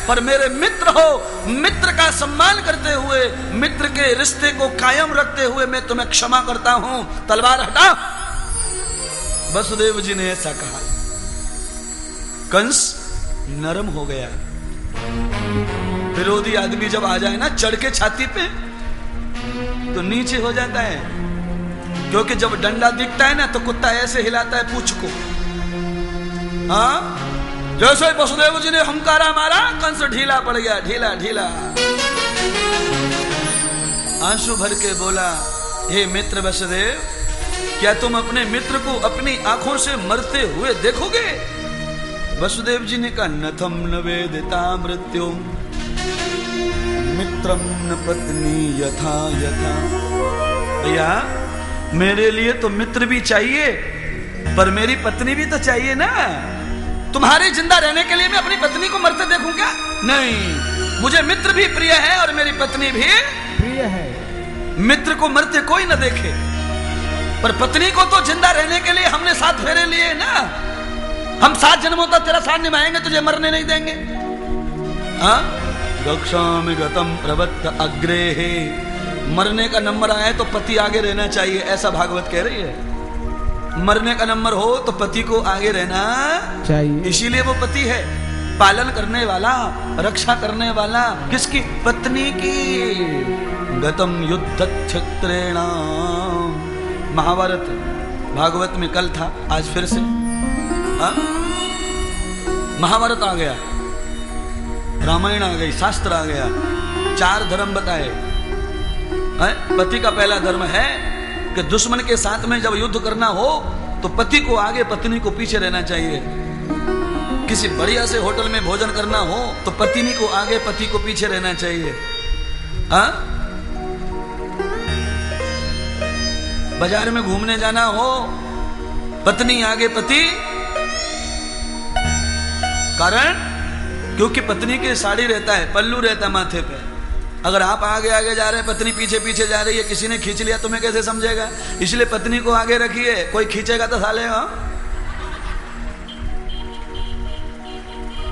पर मेरे मित्र हो, मित्र का सम्मान करते हुए, मित्र के रिश्ते को कायम रखते हुए मैं तुम्हें क्षमा करता हूं, तलवार हटा। वसुदेव जी ने ऐसा कहा। कंस नरम हो गया। विरोधी आदमी जब आ जाए ना चढ़ के छाती पे तो नीचे हो जाता है, क्योंकि जब डंडा दिखता है ना तो कुत्ता ऐसे हिलाता है पूंछ को। हाँ, जैसे वसुदेव जी ने हमकारा मारा, कंस ढीला पड़ गया, ढीला ढीला। आंसू भर के बोला, हे मित्र वसुदेव, क्या तुम अपने मित्र को अपनी आंखों से मरते हुए देखोगे? वसुदेव जी ने कहा, नथम न वेदिता मृत्यु मित्रम न पत्नी यथा यथा। भैया, मेरे लिए तो मित्र भी चाहिए, पर मेरी पत्नी भी तो चाहिए ना। तुम्हारे जिंदा रहने के लिए मैं अपनी पत्नी को मरते देखूं क्या? नहीं, मुझे मित्र भी प्रिय है और मेरी पत्नी भी प्रिय है। मित्र को मरते कोई न देखे, पर पत्नी को तो जिंदा रहने के लिए हमने 7 फेरे लिए ना। हम 7 जन्मों तक तेरा साथ निभाएंगे, तुझे मरने नहीं देंगे। हाँ, गक्षामि गतम प्रवत्त अग्रे है। मरने का नंबर आए तो पति आगे रहना चाहिए, ऐसा भागवत कह रही है। मरने का नंबर हो तो पति को आगे रहना चाहिए, इसीलिए वो पति है, पालन करने वाला, रक्षा करने वाला। किसकी? पत्नी की। गतम युद्ध क्षेत्रेण। महाभारत भागवत में कल था, आज फिर से महाभारत आ गया, रामायण आ गई, शास्त्र आ गया, 4 धर्म बताए। पति का पहला धर्म है कि दुश्मन के साथ में जब युद्ध करना हो तो पति को आगे, पत्नी को पीछे रहना चाहिए। किसी बढ़िया से होटल में भोजन करना हो तो पत्नी को आगे, पति को पीछे रहना चाहिए। हाँ, बाजार में घूमने जाना हो, पत्नी आगे, पति। कारण क्योंकि पत्नी के साड़ी रहता है, पल्लू रहता है माथे पे। अगर आप आगे आगे जा रहे हैं, पत्नी पीछे पीछे जा रही है, किसी ने खींच लिया, तुम्हें कैसे समझेगा? इसलिए पत्नी को आगे रखिए, कोई खींचेगा तो साले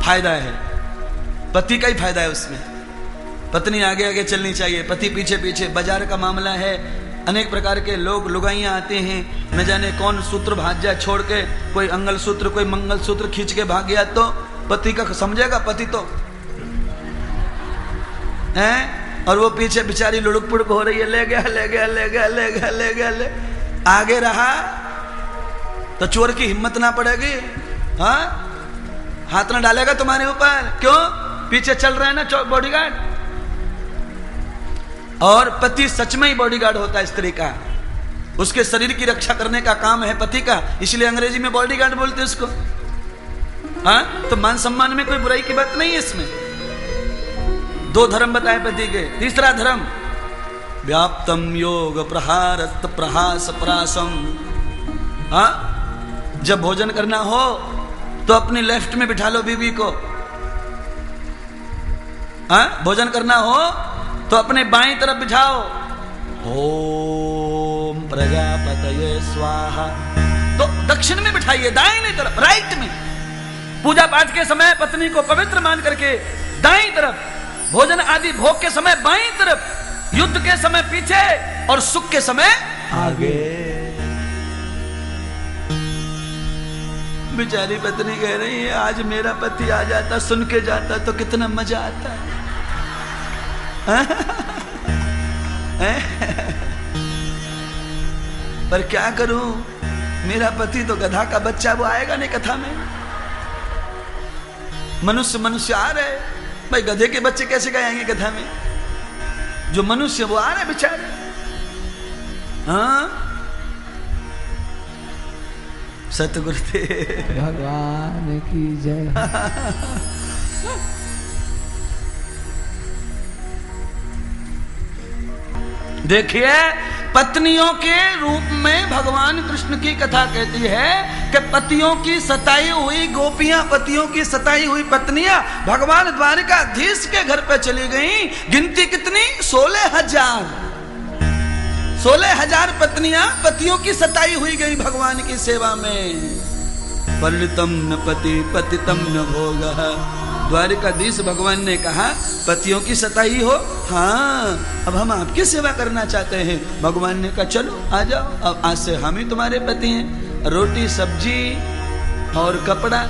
फायदा है, पति का ही फायदा है उसमें। पत्नी आगे आगे चलनी चाहिए, पति पीछे पीछे। बाजार का मामला है, अनेक प्रकार के लोग, लुगाइयां आते हैं, न जाने कौन सूत्र भाग जाए छोड़ के, कोई अंगल सूत्र, कोई मंगल सूत्र खींच के भाग गया तो पति का समझेगा? पति तो है, और वो पीछे बेचारी लुढ़क पुढ़क हो रही है, ले गया ले गया ले गया ले गया ले गया ले। आगे रहा तो चोर की हिम्मत ना पड़ेगी। हाँ, हाथ ना डालेगा तुम्हारे ऊपर, क्यों? पीछे चल रहे हैं ना बॉडीगार्ड। और पति सच में ही बॉडीगार्ड होता है स्त्री का, उसके शरीर की रक्षा करने का काम है पति का, इसलिए अंग्रेजी में बॉडीगार्ड बोलते हैं उसको। हाँ, तो मान सम्मान में कोई बुराई की बात नहीं है इसमें। 2 धर्म बताए पति के। तीसरा धर्म, व्याप्तम योग प्रहारत प्रहास प्रासम। हाँ, जब भोजन करना हो तो अपनी लेफ्ट में बिठा लो बीवी को। हाँ, भोजन करना हो तो अपने बाईं तरफ बिठाओ। ओम प्रजापतये स्वाहा, तो दक्षिण में बिठाइए, दाहिनी तरफ, राइट में। पूजा पाठ के समय पत्नी को पवित्र मान करके दाईं तरफ, भोजन आदि भोग के समय बाईं तरफ, युद्ध के समय पीछे और सुख के समय आगे। बेचारी पत्नी कह रही है, आज मेरा पति आ जाता, सुन के जाता तो कितना मजा आता। पर क्या करूं, मेरा पति तो गधा का बच्चा, वो आएगा नहीं कथा में। मनुष्य आ रहे, भाई गधे के बच्चे कैसे आएंगे कथा में? जो मनुष्य वो आ रहे बेचारे। हाँ, सतगुरुदेव भगवान की जय। देखिए, पत्नियों के रूप में भगवान कृष्ण की कथा कहती है कि पतियों की सताई हुई गोपियां, पतियों की सताई हुई पत्नियां भगवान द्वारिकाधीश के घर पे चली गईं। गिनती कितनी? 16,000। 16,000 पत्नियां पतियों की सताई हुई गई भगवान की सेवा में। पलितम न पति पतितम न भोगः द्वारिकाधीश भगवान ने कहा पतियों की सताई हो, हाँ अब हम आपकी सेवा करना चाहते हैं। भगवान ने कहा चलो आ जाओ, अब आज से हम ही तुम्हारे पति हैं। रोटी सब्जी और कपड़ा,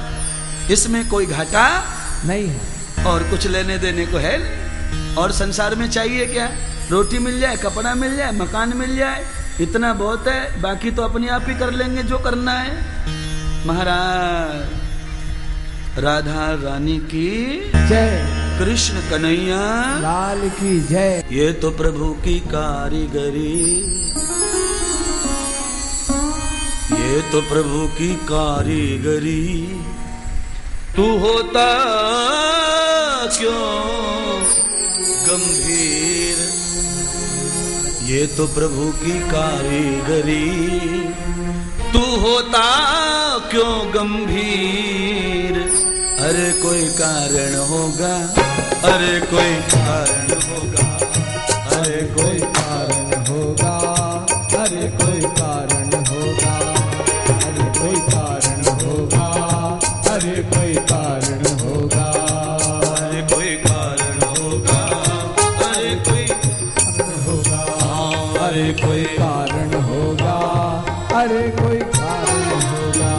इसमें कोई घाटा नहीं है और कुछ लेने देने को है। और संसार में चाहिए क्या? रोटी मिल जाए, कपड़ा मिल जाए, मकान मिल जाए, इतना बहुत है। बाकी तो अपने आप ही कर लेंगे जो करना है। महाराज राधा रानी की जय, कृष्ण कन्हैया लाल की जय। ये तो प्रभु की कारीगरी, ये तो प्रभु की कारीगरी। तू होता क्यों गंभीर, ये तो प्रभु की कारीगरी। तू होता क्यों गंभीर, अरे कोई कारण होगा, अरे कोई कारण होगा, अरे कोई कारण होगा, अरे कोई कारण होगा, अरे कोई कारण होगा, अरे कोई कारण होगा, अरे कोई कारण होगा, अरे कोई होगा, अरे कोई कारण होगा, अरे कोई कारण होगा।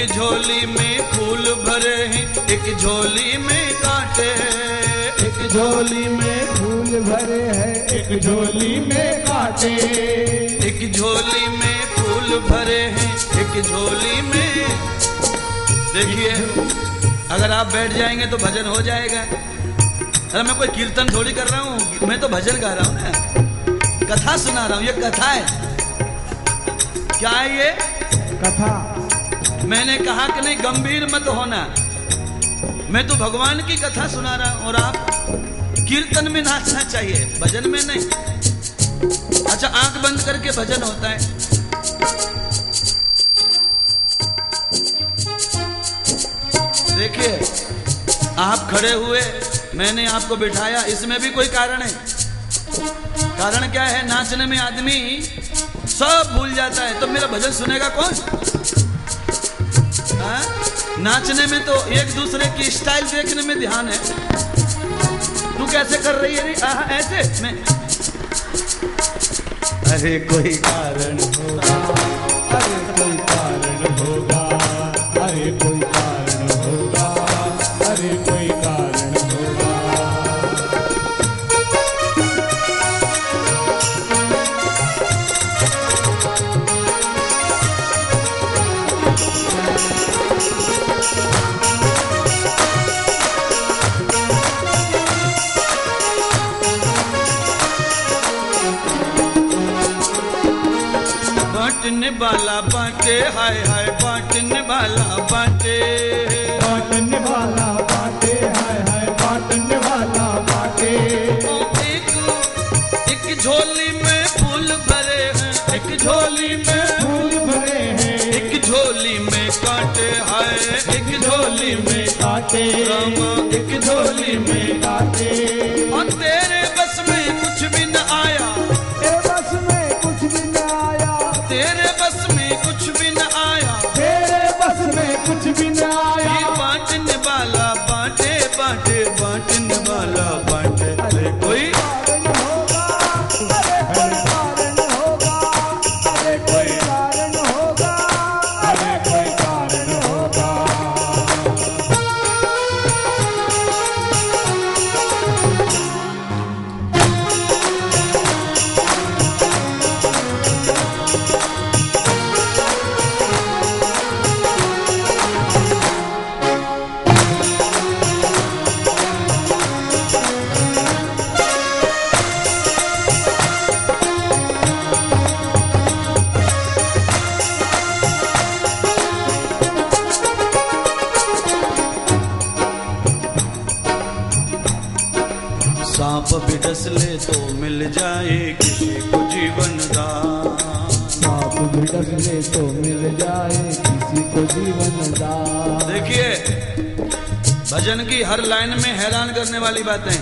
झोली में फूल भरे हैं, एक झोली में कांटे, एक झोली में फूल भरे हैं, एक झोली में कांटे। एक झोली में फूल भरे हैं, एक झोली में। देखिए अगर आप बैठ जाएंगे तो भजन हो जाएगा। अरे मैं कोई कीर्तन थोड़ी कर रहा हूँ, मैं तो भजन गा रहा हूँ ना, कथा सुना रहा हूँ। ये कथा है। क्या है ये? कथा। मैंने कहा कि नहीं गंभीर मत होना, मैं तो भगवान की कथा सुना रहा हूं और आप कीर्तन में नाचना चाहिए, भजन में नहीं। अच्छा आंख बंद करके भजन होता है। देखिए आप खड़े हुए, मैंने आपको बिठाया, इसमें भी कोई कारण है। कारण क्या है? नाचने में आदमी सब भूल जाता है, तो मेरा भजन सुनेगा कौन? नाचने में तो एक दूसरे की स्टाइल देखने में ध्यान है। तू कैसे कर रही है? ऐसे मैं, अरे कोई कारण होगा, अरे कोई कारण होगा, अरे कोई कारण होगा, अरे कोई कारण होगा। बांटने वाला बांटे, हाय हाय बांटने वाला बांटे, बांटने वाला बांटे, हाय हाय बांटने वाला बांटे। एक झोली में फूल भरे हैं, एक झोली में फूल भरे हैं, एक झोली में कांटे, हाय एक झोली में कांटे, रामा एक झोली में कांटे। और तेरे बस में कुछ भी न आया, तेरे बस में कुछ भी न आया, तेरे बस में कुछ भी न आया, तेरे बस में कुछ भी न आया। ये बांटने वाला बांटे, बांटे बांटने वाला बांटे। अरे कोई कारण होगा, अरे कोई कारण होगा, अरे कोई कारण होगा, अरे कोई कारण होगा। सांप भी डस ले तो मिल जाए किसी को जीवन दान। सांप भी डस ले तो मिल जाए किसी को जीवन दान। देखिए भजन की हर लाइन में हैरान करने वाली बातें।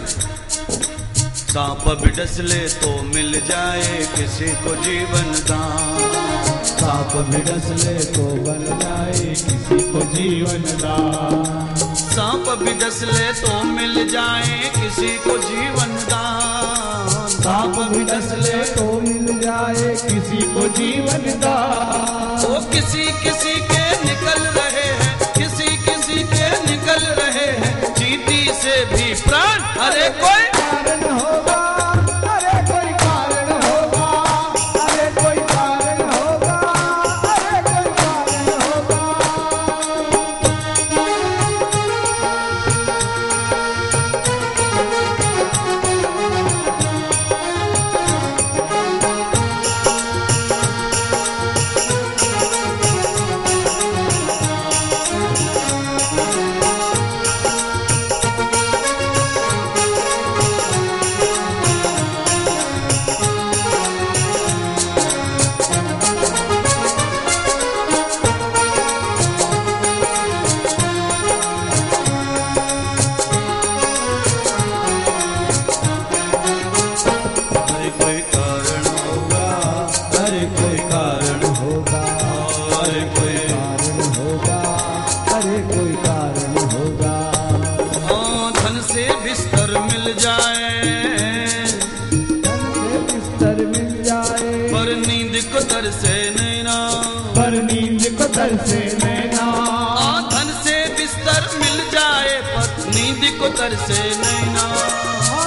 सांप भी डस ले तो मिल जाए किसी को जीवन दान। सांप भी डस ले तो बन जाए किसी को जीवन दान। सांप भी डस ले तो मिल जाए किसी को जीवन दान। सांप भी डस ले तो मिल जाए किसी को जीवन दान। वो किसी किसी के निकल रहे हैं, किसी किसी के निकल रहे हैं चींटी से भी प्राण। अरे कोई कारण होगा, अरे कोई कारण होगा, अरे कोई कारण होगा, अरे कोई कारण होगा। तरसे नैना, पर नींद को तरसे नैना। धन से बिस्तर मिल जाए पर नींद को तरसे नैना।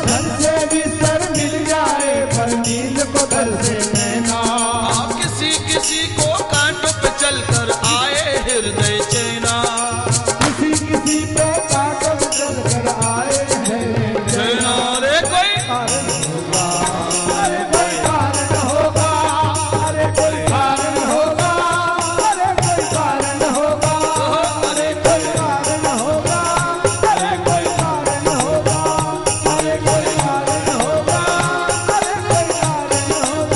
धन से बिस्तर मिल जाए पर नींद को तरसे नैना। किसी किसी को कांटों पे चलकर आए हृदय चैना। किसी किसी पे कांटों पे चलकर आए हैं चैना। रे कोई कारण होगा, अरे कोई कारण होगा, अरे कोई कारण होगा, अरे कोई कारण होगा, अरे कोई कारण होगा, अरे कोई कारण होगा, अरे कोई कारण होगा, अरे कोई कारण होगा,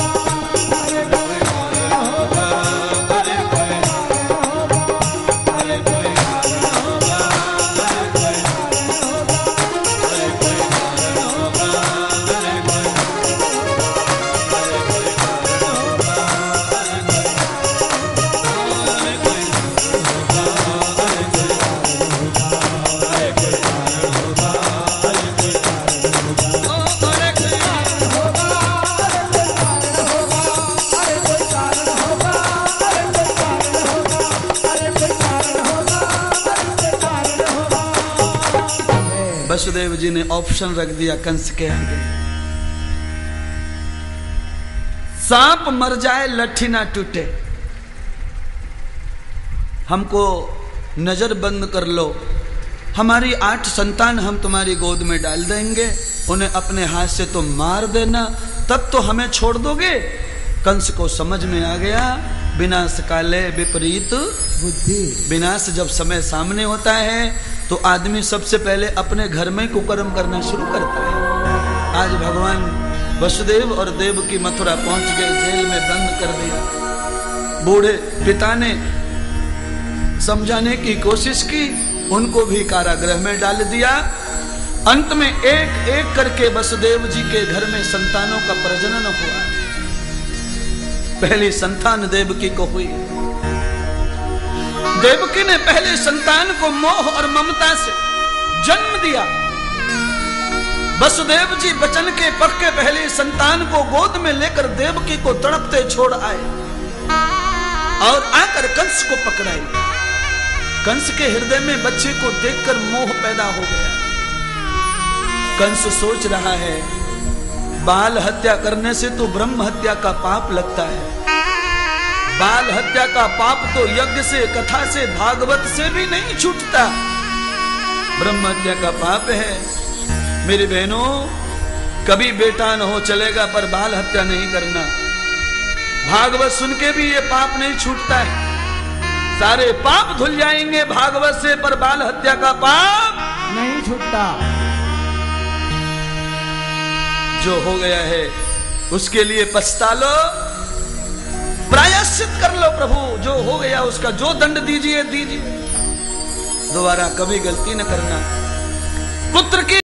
अरे कोई कारण होगा, अरे कोई कारण होगा, अरे कोई कारण होगा, अरे कोई वसुदेव जी ने ऑप्शन रख दिया कंस के आगे। सांप मर जाए लट्ठी ना टूटे, हमको नजर बंद कर लो, हमारी 8 संतान हम तुम्हारी गोद में डाल देंगे, उन्हें अपने हाथ से तो मार देना, तब तो हमें छोड़ दोगे। कंस को समझ में आ गया विनाश काले विपरीत बुद्धि। विनाश जब समय सामने होता है तो आदमी सबसे पहले अपने घर में कुकर्म करना शुरू करता है। आज भगवान वसुदेव और देवकी मथुरा पहुंच गए, जेल में बंद कर दिया। बूढ़े पिता ने समझाने की कोशिश की, उनको भी कारागृह में डाल दिया। अंत में एक एक करके वसुदेव जी के घर में संतानों का प्रजनन हुआ। पहली संतान देवकी को हुई। देवकी ने पहले संतान को मोह और ममता से जन्म दिया। वसुदेव जी बचन के पक्के पहले संतान को गोद में लेकर देवकी को तड़पते छोड़ आए और आकर कंस को पकड़ाए। कंस के हृदय में बच्चे को देखकर मोह पैदा हो गया। कंस सोच रहा है बाल हत्या करने से तो ब्रह्म हत्या का पाप लगता है। बाल हत्या का पाप तो यज्ञ से, कथा से, भागवत से भी नहीं छूटता, ब्रह्म हत्या का पाप है। मेरी बहनों, कभी बेटा न हो चलेगा पर बाल हत्या नहीं करना। भागवत सुन के भी ये पाप नहीं छूटता है। सारे पाप धुल जाएंगे भागवत से, पर बाल हत्या का पाप नहीं छूटता। जो हो गया है उसके लिए पछता लो, प्रायश्चित कर लो प्रभु, जो हो गया उसका जो दंड दीजिए दीजिए, दोबारा कभी गलती न करना। पुत्र की